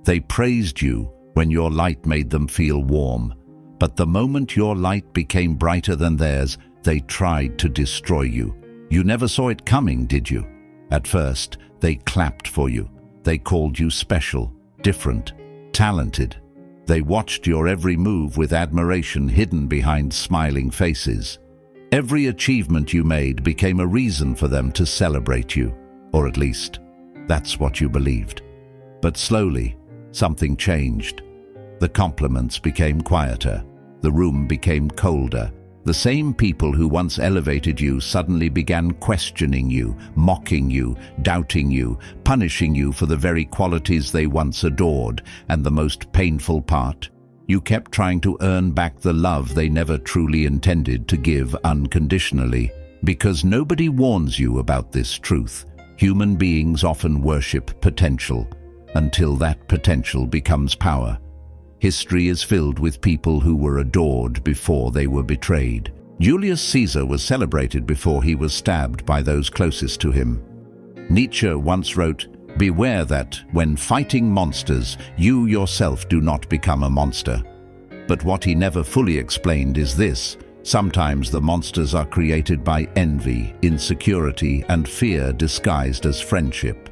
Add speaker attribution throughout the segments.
Speaker 1: They praised you when your light made them feel warm, but the moment your light became brighter than theirs, they tried to destroy you. You never saw it coming, did you? At first, they clapped for you. They called you special, different, talented. They watched your every move with admiration hidden behind smiling faces. Every achievement you made became a reason for them to celebrate you, or at least, that's what you believed. But slowly, something changed. The compliments became quieter. The room became colder. The same people who once elevated you suddenly began questioning you, mocking you, doubting you, punishing you for the very qualities they once adored. And the most painful part, you kept trying to earn back the love they never truly intended to give unconditionally. Because nobody warns you about this truth. Human beings often worship potential, until that potential becomes power. History is filled with people who were adored before they were betrayed. Julius Caesar was celebrated before he was stabbed by those closest to him. Nietzsche once wrote, "Beware that, when fighting monsters, you yourself do not become a monster." But what he never fully explained is this: sometimes the monsters are created by envy, insecurity, and fear disguised as friendship.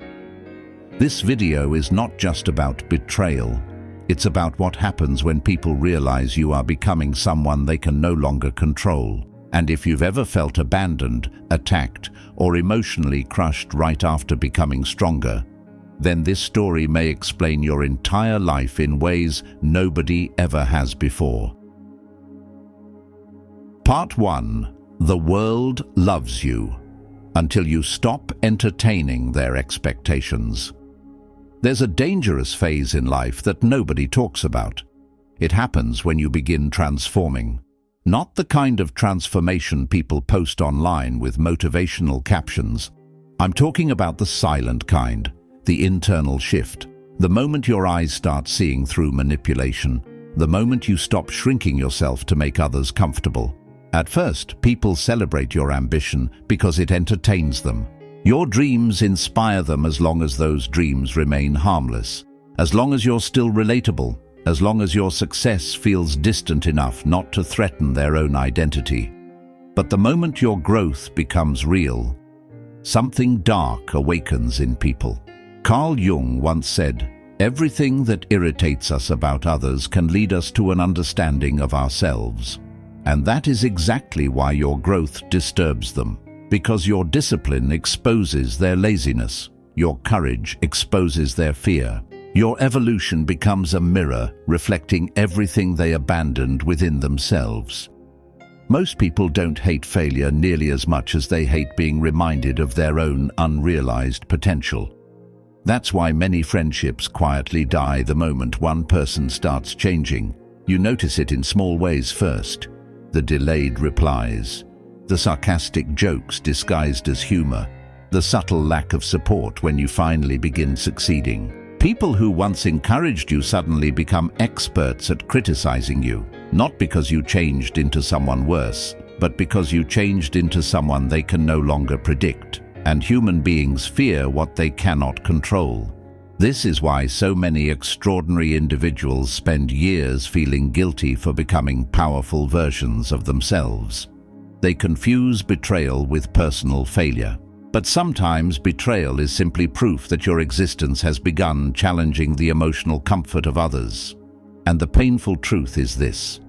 Speaker 1: This video is not just about betrayal. It's about what happens when people realize you are becoming someone they can no longer control. And if you've ever felt abandoned, attacked, or emotionally crushed right after becoming stronger, then this story may explain your entire life in ways nobody ever has before. Part 1. The world loves you until you stop entertaining their expectations. There's a dangerous phase in life that nobody talks about. It happens when you begin transforming. Not the kind of transformation people post online with motivational captions. I'm talking about the silent kind, the internal shift. The moment your eyes start seeing through manipulation. The moment you stop shrinking yourself to make others comfortable. At first, people celebrate your ambition because it entertains them. Your dreams inspire them as long as those dreams remain harmless. As long as you're still relatable. As long as your success feels distant enough not to threaten their own identity. But the moment your growth becomes real, something dark awakens in people. Carl Jung once said, "Everything that irritates us about others can lead us to an understanding of ourselves." And that is exactly why your growth disturbs them. Because your discipline exposes their laziness. Your courage exposes their fear. Your evolution becomes a mirror reflecting everything they abandoned within themselves. Most people don't hate failure nearly as much as they hate being reminded of their own unrealized potential. That's why many friendships quietly die the moment one person starts changing. You notice it in small ways first. The delayed replies. The sarcastic jokes disguised as humor. The subtle lack of support when you finally begin succeeding. People who once encouraged you suddenly become experts at criticizing you. Not because you changed into someone worse, but because you changed into someone they can no longer predict. And human beings fear what they cannot control. This is why so many extraordinary individuals spend years feeling guilty for becoming powerful versions of themselves. They confuse betrayal with personal failure. But sometimes betrayal is simply proof that your existence has begun challenging the emotional comfort of others. And the painful truth is this: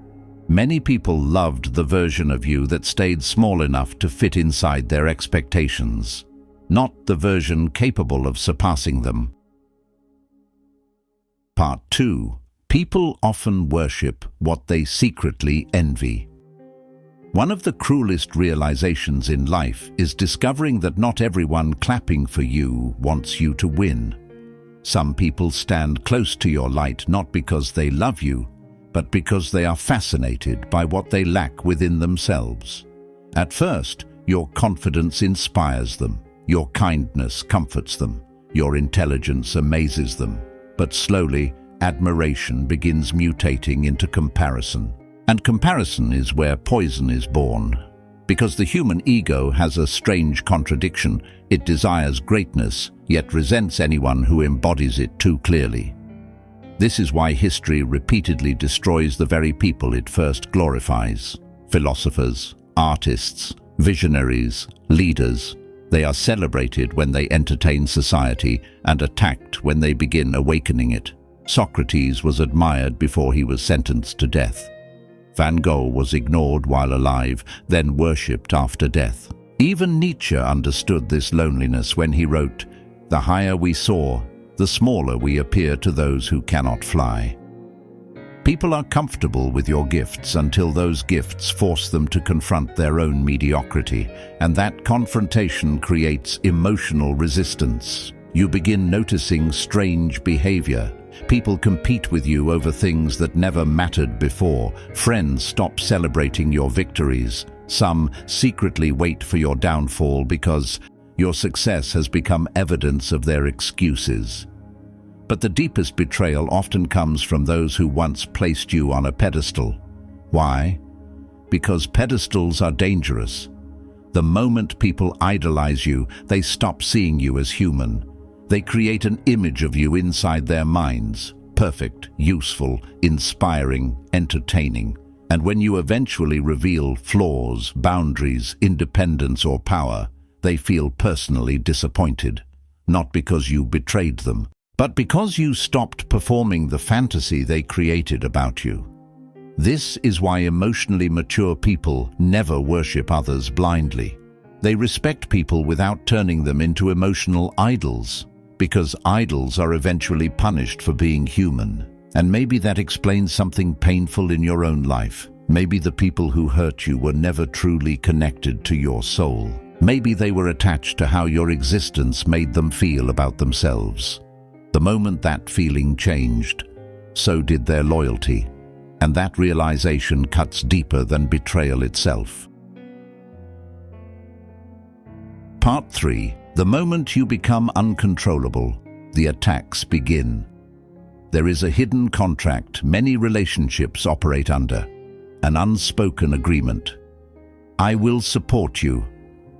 Speaker 1: many people loved the version of you that stayed small enough to fit inside their expectations, not the version capable of surpassing them. Part 2. People often worship what they secretly envy. One of the cruelest realizations in life is discovering that not everyone clapping for you wants you to win. Some people stand close to your light not because they love you, but because they are fascinated by what they lack within themselves. At first, your confidence inspires them, your kindness comforts them, your intelligence amazes them. But slowly, admiration begins mutating into comparison. And comparison is where poison is born. Because the human ego has a strange contradiction. It desires greatness, yet resents anyone who embodies it too clearly. This is why history repeatedly destroys the very people it first glorifies. Philosophers, artists, visionaries, leaders. They are celebrated when they entertain society and attacked when they begin awakening it. Socrates was admired before he was sentenced to death. Van Gogh was ignored while alive, then worshipped after death. Even Nietzsche understood this loneliness when he wrote, "The higher we soar, the smaller we appear to those who cannot fly." People are comfortable with your gifts until those gifts force them to confront their own mediocrity, and that confrontation creates emotional resistance. You begin noticing strange behavior. People compete with you over things that never mattered before. Friends stop celebrating your victories. Some secretly wait for your downfall because your success has become evidence of their excuses. But the deepest betrayal often comes from those who once placed you on a pedestal. Why? Because pedestals are dangerous. The moment people idolize you, they stop seeing you as human. They create an image of you inside their minds, perfect, useful, inspiring, entertaining. And when you eventually reveal flaws, boundaries, independence, or power, they feel personally disappointed. Not because you betrayed them, but because you stopped performing the fantasy they created about you. This is why emotionally mature people never worship others blindly. They respect people without turning them into emotional idols, because idols are eventually punished for being human. And maybe that explains something painful in your own life. Maybe the people who hurt you were never truly connected to your soul. Maybe they were attached to how your existence made them feel about themselves. The moment that feeling changed, so did their loyalty, and that realization cuts deeper than betrayal itself. Part 3. The moment you become uncontrollable, the attacks begin. There is a hidden contract many relationships operate under, an unspoken agreement. I will support you,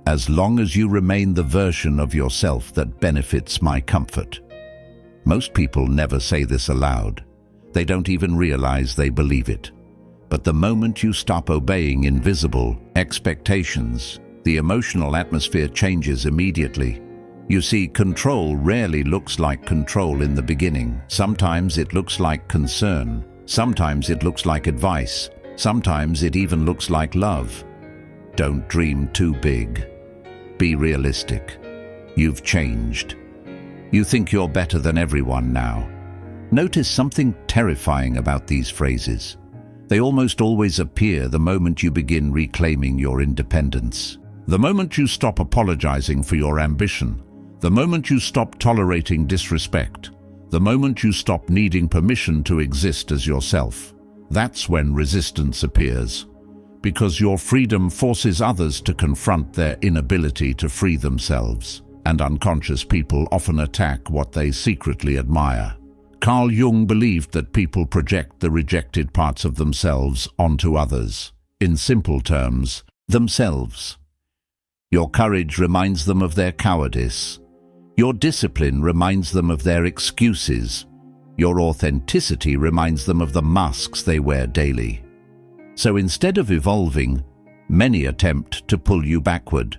Speaker 1: as long as you remain the version of yourself that benefits my comfort. Most people never say this aloud. They don't even realize they believe it. But the moment you stop obeying invisible expectations, the emotional atmosphere changes immediately. You see, control rarely looks like control in the beginning. Sometimes it looks like concern. Sometimes it looks like advice. Sometimes it even looks like love. Don't dream too big. Be realistic. You've changed. You think you're better than everyone now. Notice something terrifying about these phrases. They almost always appear the moment you begin reclaiming your independence. The moment you stop apologizing for your ambition. The moment you stop tolerating disrespect. The moment you stop needing permission to exist as yourself. That's when resistance appears. Because your freedom forces others to confront their inability to free themselves. And unconscious people often attack what they secretly admire. Carl Jung believed that people project the rejected parts of themselves onto others. In simple terms, themselves. Your courage reminds them of their cowardice. Your discipline reminds them of their excuses. Your authenticity reminds them of the masks they wear daily. So instead of evolving, many attempt to pull you backward.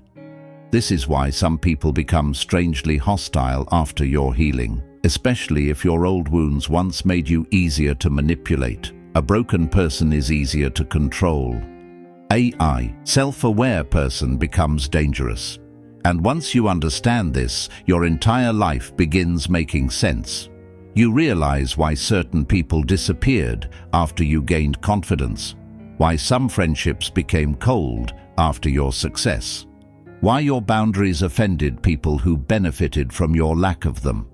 Speaker 1: This is why some people become strangely hostile after your healing, especially if your old wounds once made you easier to manipulate. A broken person is easier to control. AI, self-aware person becomes dangerous. And once you understand this, your entire life begins making sense. You realize why certain people disappeared after you gained confidence, why some friendships became cold after your success. Why your boundaries offended people who benefited from your lack of them.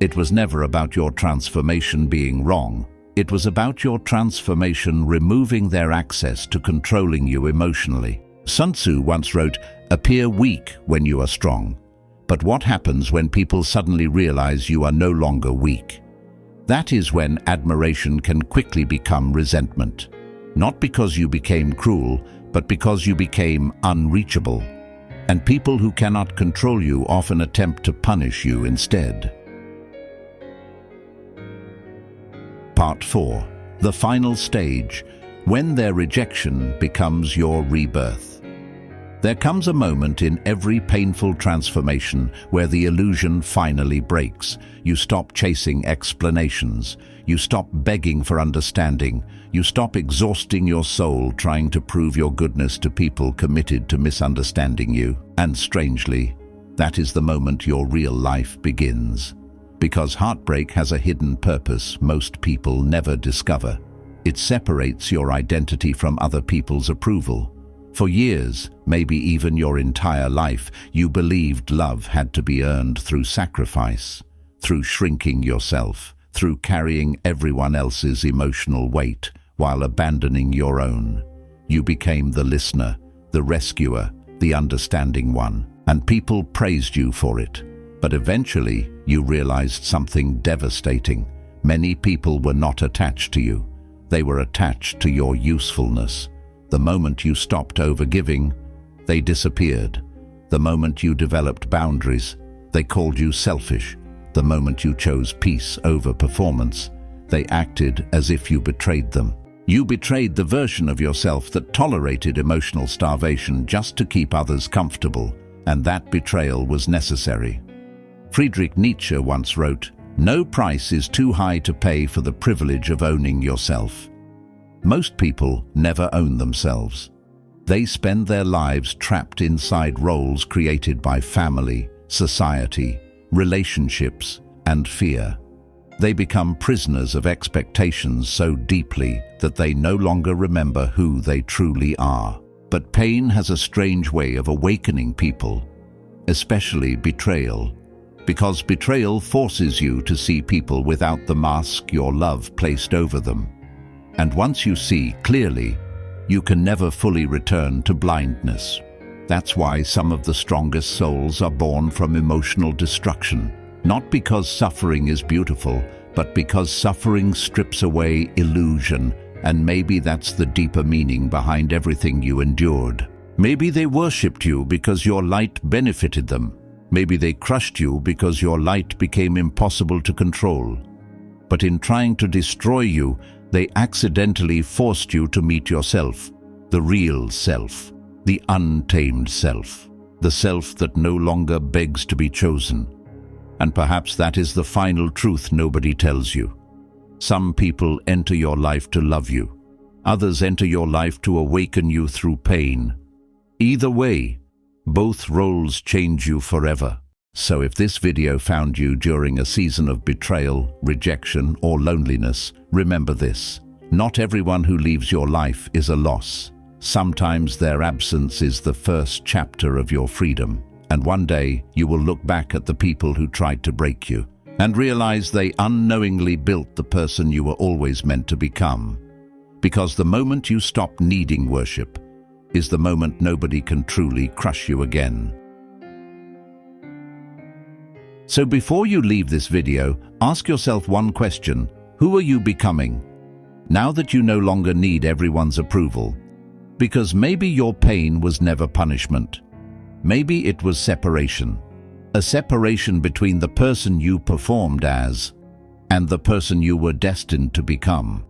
Speaker 1: It was never about your transformation being wrong. It was about your transformation removing their access to controlling you emotionally. Sun Tzu once wrote, "Appear weak when you are strong." But what happens when people suddenly realize you are no longer weak? That is when admiration can quickly become resentment. Not because you became cruel, but because you became unreachable. And people who cannot control you often attempt to punish you instead. Part 4. The final stage, when their rejection becomes your rebirth. There comes a moment in every painful transformation where the illusion finally breaks. You stop chasing explanations. You stop begging for understanding. You stop exhausting your soul trying to prove your goodness to people committed to misunderstanding you. And strangely, that is the moment your real life begins. Because heartbreak has a hidden purpose most people never discover. It separates your identity from other people's approval. For years, maybe even your entire life, you believed love had to be earned through sacrifice, through shrinking yourself, through carrying everyone else's emotional weight while abandoning your own. You became the listener, the rescuer, the understanding one, and people praised you for it. But eventually, you realized something devastating. Many people were not attached to you. They were attached to your usefulness. The moment you stopped overgiving, they disappeared. The moment you developed boundaries, they called you selfish. The moment you chose peace over performance, they acted as if you betrayed them. You betrayed the version of yourself that tolerated emotional starvation just to keep others comfortable, and that betrayal was necessary. Friedrich Nietzsche once wrote, "No price is too high to pay for the privilege of owning yourself." Most people never own themselves. They spend their lives trapped inside roles created by family, society, relationships, and fear. They become prisoners of expectations so deeply that they no longer remember who they truly are. But pain has a strange way of awakening people, especially betrayal, because betrayal forces you to see people without the mask your love placed over them. And once you see clearly, you can never fully return to blindness. That's why some of the strongest souls are born from emotional destruction. Not because suffering is beautiful, but because suffering strips away illusion, and maybe that's the deeper meaning behind everything you endured. Maybe they worshipped you because your light benefited them. Maybe they crushed you because your light became impossible to control. But in trying to destroy you, they accidentally forced you to meet yourself, the real self, the untamed self, the self that no longer begs to be chosen. And perhaps that is the final truth nobody tells you. Some people enter your life to love you. Others enter your life to awaken you through pain. Either way, both roles change you forever. So if this video found you during a season of betrayal, rejection, or loneliness, remember this. Not everyone who leaves your life is a loss. Sometimes their absence is the first chapter of your freedom. And one day, you will look back at the people who tried to break you and realize they unknowingly built the person you were always meant to become. Because the moment you stop needing worship is the moment nobody can truly crush you again. So before you leave this video, ask yourself one question. Who are you becoming? Now that you no longer need everyone's approval. Because maybe your pain was never punishment. Maybe it was separation. A separation between the person you performed as and the person you were destined to become.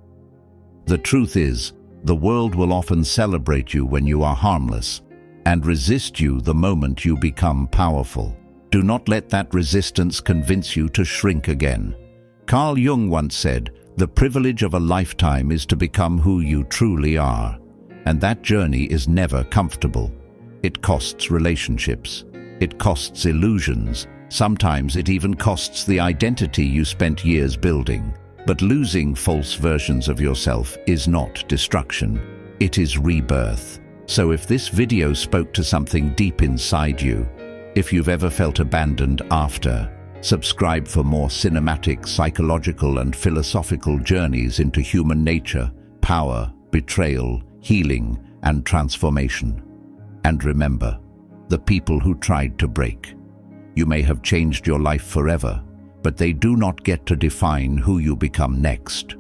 Speaker 1: The truth is, the world will often celebrate you when you are harmless and resist you the moment you become powerful. Do not let that resistance convince you to shrink again. Carl Jung once said, "The privilege of a lifetime is to become who you truly are." And that journey is never comfortable. It costs relationships. It costs illusions. Sometimes it even costs the identity you spent years building. But losing false versions of yourself is not destruction. It is rebirth. So if this video spoke to something deep inside you, if you've ever felt abandoned after, subscribe for more cinematic, psychological, and philosophical journeys into human nature, power, betrayal, healing, and transformation. And remember, the people who tried to break. You may have changed your life forever, but they do not get to define who you become next.